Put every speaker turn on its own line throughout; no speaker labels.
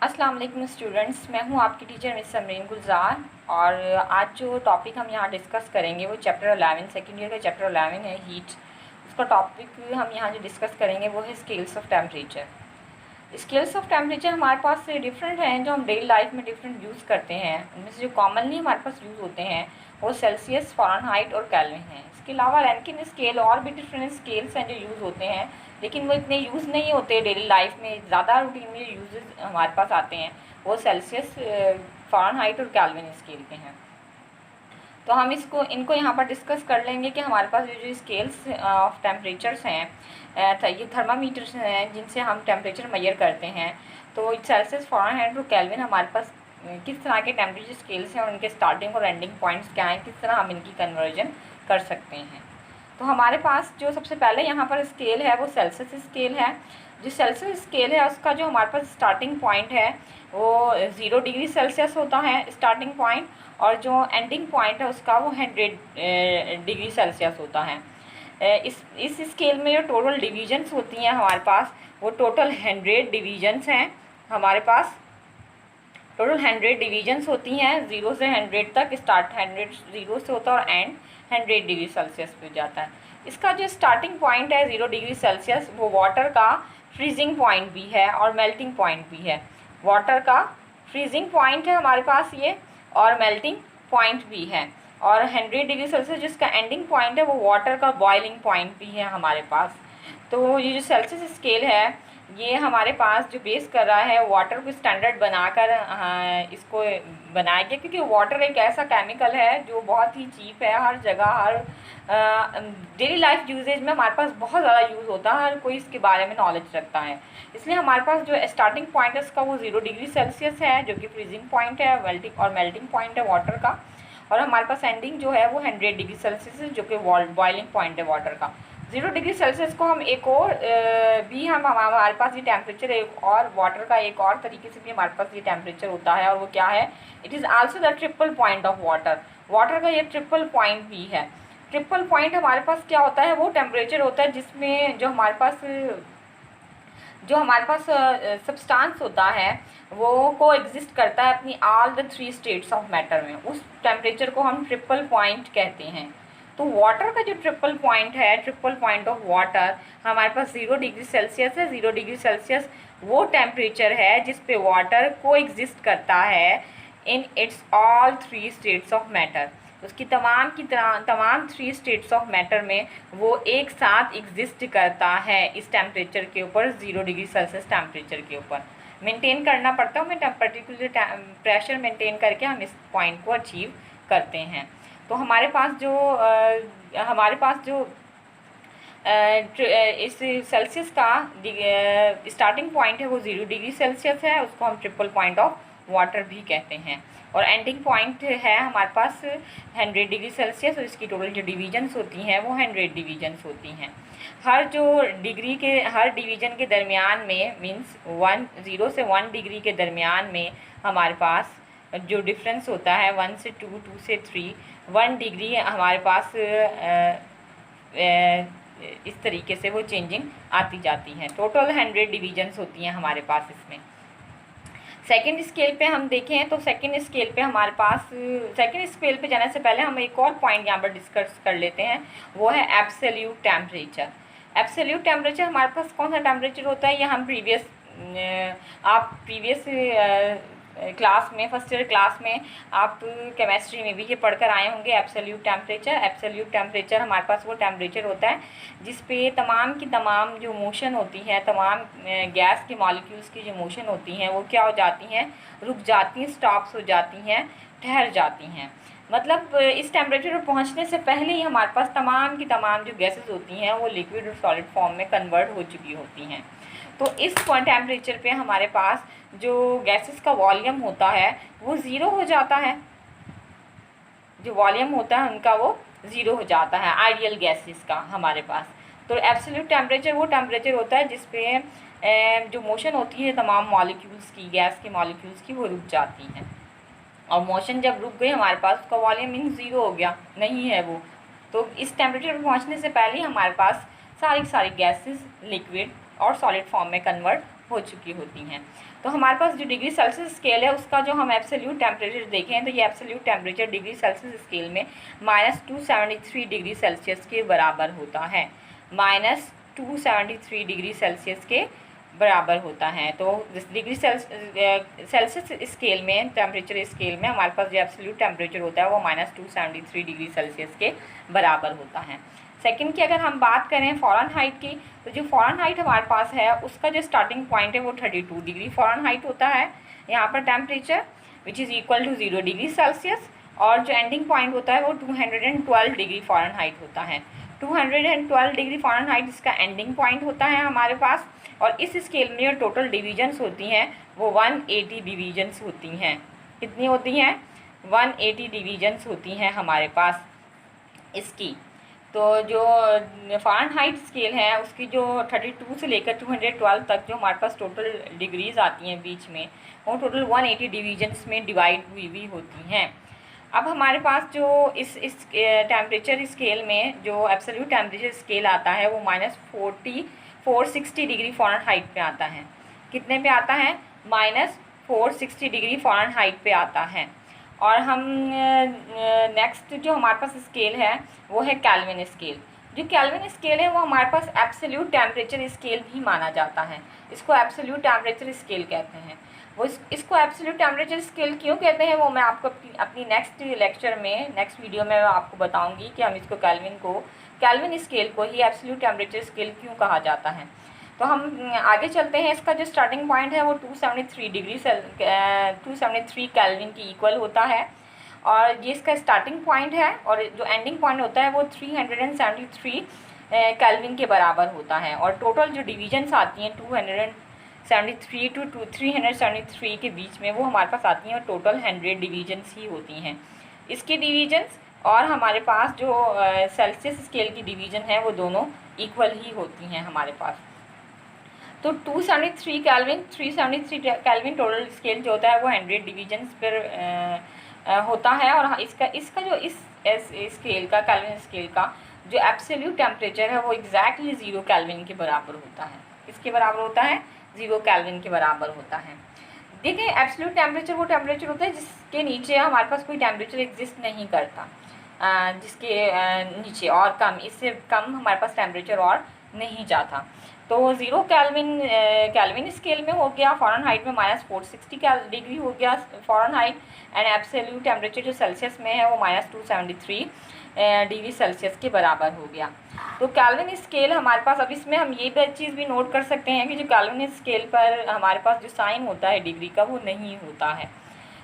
अस्सलाम वालेकुम स्टूडेंट्स, मैं हूं आपकी टीचर मिस समरीन गुलजार। और आज जो टॉपिक हम यहाँ डिस्कस करेंगे वो चैप्टर 11 सेकेंड ईयर का चैप्टर 11 है, हीट। उसका टॉपिक हम यहाँ जो डिस्कस करेंगे वो है scales of temperature. Scales of temperature हमारे पास से डिफरेंट हैं जो हम डेली लाइफ में डिफरेंट यूज़ करते हैं। उनमें से जो कॉमनली हमारे पास यूज़ होते हैं वो सेल्सियस, फ़ारेनहाइट और केल्विन हैं। इसके अलावा रैंकिन स्केल और भी डिफरेंट स्केल्स हैं जो यूज़ होते हैं, लेकिन वो इतने यूज़ नहीं होते डेली लाइफ में। ज़्यादा रूटीन में यूजेस हमारे पास आते हैं वो सेल्सियस, फ़ारेनहाइट और केल्विन स्केल के हैं। तो हम इनको यहाँ पर डिस्कस कर लेंगे कि हमारे पास जो स्केल्स ऑफ टेम्परेचर्स हैं, ये थर्मामीटर्स हैं जिनसे हम टेम्परेचर मेजर करते हैं। तो सेल्सियस, फ़ारेनहाइट और केल्विन हमारे पास किस तरह के टेम्परेचर स्केल्स हैं और उनके स्टार्टिंग और एंडिंग पॉइंट्स क्या हैं, किस तरह हम इनकी कन्वर्जन कर सकते हैं। तो हमारे पास जो सबसे पहले यहाँ पर स्केल है वो सेल्सियस स्केल है। जो सेल्सियस स्केल है उसका जो हमारे पास स्टार्टिंग पॉइंट है वो 0 डिग्री सेल्सियस होता है स्टार्टिंग पॉइंट, और जो एंडिंग पॉइंट है उसका वो 100 डिग्री सेल्सियस होता है। इस स्केल में जो टोटल डिवीजन्स होती हैं हमारे पास वो टोटल 100 डिवीजन्स हैं। हमारे पास टोटल 100 डिवीजन्स होती हैं, 0 से 100 तक। स्टार्ट 100 0 से होता है और एंड 100 डिग्री सेल्सियस पे जाता है। इसका जो स्टार्टिंग पॉइंट है 0 डिग्री सेल्सियस वो वाटर का फ्रीजिंग पॉइंट भी है और मेल्टिंग पॉइंट भी है। वाटर का फ्रीजिंग पॉइंट है हमारे पास ये, और मेल्टिंग पॉइंट भी है। और 100 डिग्री सेल्सियस जिसका एंडिंग पॉइंट है वो वाटर का बॉइलिंग पॉइंट भी है हमारे पास। तो ये जो सेल्सियस स्केल है ये हमारे पास जो बेस कर रहा है वाटर को स्टैंडर्ड बनाकर इसको बनाया गया, क्योंकि वाटर एक ऐसा केमिकल है जो बहुत ही चीप है। हर जगह, हर डेली लाइफ यूजेज में हमारे पास बहुत ज़्यादा यूज़ होता है, हर कोई इसके बारे में नॉलेज रखता है। इसलिए हमारे पास जो स्टार्टिंग पॉइंट है उसका वो 0 डिग्री सेल्सियस है जो कि फ्रीजिंग पॉइंट है, मेल्टिंग पॉइंट है वाटर का। और हमारे पास एंडिंग जो है वो 100 डिग्री सेल्सियस है जो कि बॉइलिंग पॉइंट है वाटर का। 0 डिग्री सेल्सियस को हम एक और भी हम हमारे पास ये टेम्परेचर एक और वाटर का एक और तरीके से भी हमारे पास ये टेम्परेचर होता है, और वो क्या है, it is also the triple point of water. Water का ये ट्रिपल पॉइंट भी है। ट्रिपल पॉइंट हमारे पास क्या होता है, वो टेम्परेचर होता है जिसमें जो हमारे पास सब्सटेंस होता है वो को एग्जिस्ट करता है अपनी all the 3 states of matter में। उस टेम्परेचर को हम ट्रिपल पॉइंट कहते हैं। तो वाटर का जो ट्रिपल पॉइंट है, ट्रिपल पॉइंट ऑफ वाटर, हमारे पास 0 डिग्री सेल्सियस है। 0 डिग्री सेल्सियस वो टेम्परेचर है जिस पे वाटर को एग्जिस्ट करता है in its all 3 states of matter. उसकी तमाम 3 स्टेट्स ऑफ मैटर में वो एक साथ एग्जिस्ट करता है इस टेम्परेचर के ऊपर, 0 डिग्री सेल्सियस टेम्परेचर के ऊपर। मेंटेन करना पड़ता है हमें, पर्टिकुलर प्रेशर मेंटेन करके हम इस पॉइंट को अचीव करते हैं। तो हमारे पास जो इस सेल्सियस का स्टार्टिंग पॉइंट है वो 0 डिग्री सेल्सियस है, उसको हम ट्रिपल पॉइंट ऑफ वाटर भी कहते हैं। और एंडिंग पॉइंट है हमारे पास 100 डिग्री सेल्सियस, और इसकी टोटल जो डिवीजन्स होती हैं वो 100 डिवीजन्स होती हैं। हर डिवीज़न के दरमियान में मीन्स 0 से 1 डिग्री के दरमियान में हमारे पास जो डिफरेंस होता है 1 से 2, 2 से 3, 1 डिग्री हमारे पास इस तरीके से वो चेंजिंग आती जाती है। टोटल 100 डिवीजन्स होती हैं हमारे पास इसमें। सेकेंड स्केल पे हम देखें तो सेकेंड स्केल पे हमारे पास, सेकेंड स्केल पे जाने से पहले हम एक और पॉइंट यहाँ पर डिस्कस कर लेते हैं, वो है एब्सोल्यूट टेम्परेचर। एब्सोल्यूट टेम्परेचर हमारे पास कौन सा टेम्परेचर होता है, ये हम प्रीवियस क्लास में, फर्स्ट ईयर क्लास में आप केमिस्ट्री में भी ये पढ़कर आए होंगे। एब्सोल्यूट टेम्परेचर हमारे पास वो टेम्परेचर होता है जिस पे तमाम की तमाम जो मोशन होती है, तमाम गैस के मॉलिक्यूल्स की जो मोशन होती हैं वो क्या हो जाती हैं, रुक जाती हैं, स्टॉप्स हो जाती हैं, ठहर जाती हैं। मतलब इस टेम्परेचर पर पहुंचने से पहले ही हमारे पास तमाम की तमाम जो गैसेस होती हैं वो लिक्विड और सॉलिड फॉर्म में कन्वर्ट हो चुकी होती हैं। तो इस टेम्परेचर पे हमारे पास जो गैसेस का वॉल्यूम होता है वो 0 हो जाता है। जो वॉल्यूम होता है उनका वो 0 हो जाता है आइडियल गैसेस का हमारे पास। तो एब्सोल्यूट टेम्परेचर वो टेम्परेचर होता है जिस पे जो मोशन होती है तमाम मॉलिक्यूल्स की, गैस के मॉलिक्यूल्स की, वो रुक जाती हैं। और मोशन जब रुक गई हमारे पास उसका वॉल्यूम मीन 0 हो गया, नहीं है वो। तो इस टेम्परेचर पर पहुँचने से पहले हमारे पास सारी गैसेस लिक्विड और सॉलिड फॉर्म में कन्वर्ट हो चुकी होती हैं। तो तो हमारे पास जो डिग्री सेल्सियस स्केल है उसका जो हम एब्सोल्यूट टेम्परेचर देखें तो ये absolute temperature degree Celsius scale में -273 डिग्री सेल्सियस के बराबर होता है, -273 डिग्री सेल्सियस के बराबर होता है। तो डिग्री सेल्सियस स्केल में, टेम्परेचर स्केल में हमारे पास जो एब्सोल्यूट टेम्परेचर होता है वो -273 डिग्री सेल्सियस के बराबर होता है। सेकंड की अगर हम बात करें फ़ारेनहाइट की, तो जो फ़ारेनहाइट हमारे पास है उसका जो स्टार्टिंग पॉइंट है वो 32 डिग्री फ़ारेनहाइट होता है यहाँ पर temperature, which is equal to 0 degree Celsius, और जो एंडिंग पॉइंट होता है वो 212 डिग्री फ़ारेनहाइट होता है। 212 डिग्री फ़ारेनहाइट इसका एंडिंग पॉइंट होता है हमारे पास। और इस स्केल में जो टोटल डिवीजन्स होती हैं वो 180 डिवीजन्स होती हैं। कितनी होती हैं? 180 डिवीजन्स होती हैं हमारे पास इसकी। तो जो फ़ारेनहाइट स्केल है उसकी जो 32 से लेकर 212 तक जो हमारे पास टोटल डिग्रीज़ आती हैं बीच में, वो टोटल 180 डिवीजन्स में डिवाइड हुई होती हैं। अब हमारे पास जो इस टेम्परेचर स्केल में जो एब्सोल्यूट टेम्परेचर स्केल आता है वो -460 डिग्री फ़ारेनहाइट पे आता है। कितने पे आता है? -460 डिग्री फ़ारेनहाइट पे आता है। और हम नेक्स्ट जो हमारे पास स्केल है वो है केल्विन स्केल। जो केल्विन स्केल है वो हमारे पास एब्सोल्यूट टेम्परेचर स्केल भी माना जाता है। इसको एब्सोल्यूट टेम्परेचर स्केल कहते हैं। वो इसको एब्सोल्यूट टेम्परेचर स्केल क्यों कहते हैं वो मैं आपको अपनी नेक्स्ट लेक्चर में, नेक्स्ट वीडियो में आपको बताऊंगी कि हम इसको केल्विन स्केल को ही एब्सोल्यूट टेम्परेचर स्केल क्यों कहा जाता है। तो हम आगे चलते हैं। इसका जो स्टार्टिंग पॉइंट है वो 273 केल्विन की इक्वल होता है, और ये इसका स्टार्टिंग पॉइंट है, और जो एंडिंग पॉइंट होता है वो 373 केल्विन के बराबर होता है। और टोटल जो डिवीजन्स आती हैं 273 टू 373 के बीच में वो हमारे पास आती हैं, और टोटल 100 डिवीजन्स ही होती हैं इसकी डिवीजन्स। और हमारे पास जो सेल्सियस स्केल की डिवीज़न है वो दोनों इक्वल ही होती हैं हमारे पास। तो 273 केल्विन, 373 केल्विन टोटल स्केल जो होता है वो 100 डिवीजन्स पर होता है। और इसका जो इस स्केल का, केल्विन स्केल का जो एब्सोल्यूट टेम्परेचर है वो एग्जैक्टली 0 केल्विन के बराबर होता है। किसके बराबर होता है? 0 केल्विन के बराबर होता है। देखिए, एब्सोल्यूट टेम्परेचर वो टेम्परेचर होता है जिसके नीचे हमारे पास कोई टेम्परेचर एग्जिस्ट नहीं करता, जिसके नीचे और कम, इससे कम हमारे पास टेम्परेचर और नहीं जाता। तो 0 केल्विन स्केल में हो गया, फ़ारेनहाइट में -460 डिग्री हो गया फ़ारेनहाइट, एंड एब्सोल्यूट टेम्परेचर जो सेल्सियस में है वो -273 डिग्री सेल्सियस के बराबर हो गया। तो केल्विन स्केल हमारे पास, अब इसमें हम ये चीज़ भी नोट कर सकते हैं कि जो केल्विन स्केल पर हमारे पास जो साइन होता है डिग्री का वो नहीं होता है।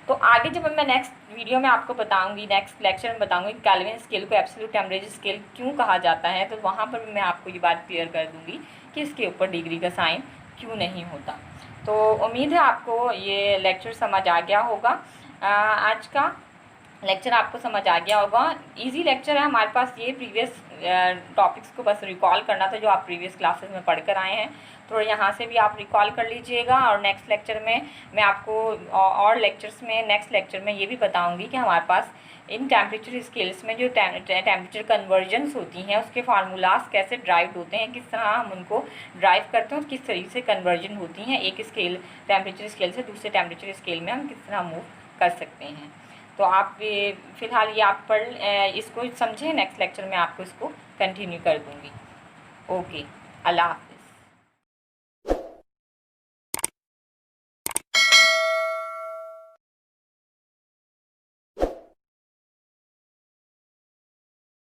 तो आगे जब मैं नेक्स्ट वीडियो में आपको बताऊंगी, नेक्स्ट लेक्चर में बताऊंगी केल्विन स्केल को एब्सोल्यूट टेम्परेचर स्केल क्यों कहा जाता है, तो वहाँ पर भी मैं आपको ये बात क्लियर कर दूंगी कि इसके ऊपर डिग्री का साइन क्यों नहीं होता। तो उम्मीद है आपको ये लेक्चर समझ आ गया होगा। आज का लेक्चर आपको समझ आ गया होगा। इजी लेक्चर है हमारे पास। ये प्रीवियस टॉपिक्स को बस रिकॉल करना था जो आप प्रीवियस क्लासेस में पढ़ कर आए हैं, तो यहाँ से भी आप रिकॉल कर लीजिएगा। और नेक्स्ट लेक्चर में मैं आपको और लेक्चर्स में, नेक्स्ट लेक्चर में ये भी बताऊंगी कि हमारे पास इन टेम्परेचर स्केल्स में जो टेम्परेचर कन्वर्जन्स होती हैं उसके फार्मूलाज कैसे ड्राइव होते हैं, किस तरह हम उनको ड्राइव करते हैं, किस तरीके से कन्वर्जन होती हैं एक स्केल, टेम्परेचर स्केल से दूसरे टेम्परेचर स्केल में हम किस तरह मूव कर सकते हैं। तो आप फ़िलहाल ये आप इसको समझें, नेक्स्ट लेक्चर में आपको इसको कंटिन्यू कर दूँगी। ओके, अल्लाह हाफ़िज़।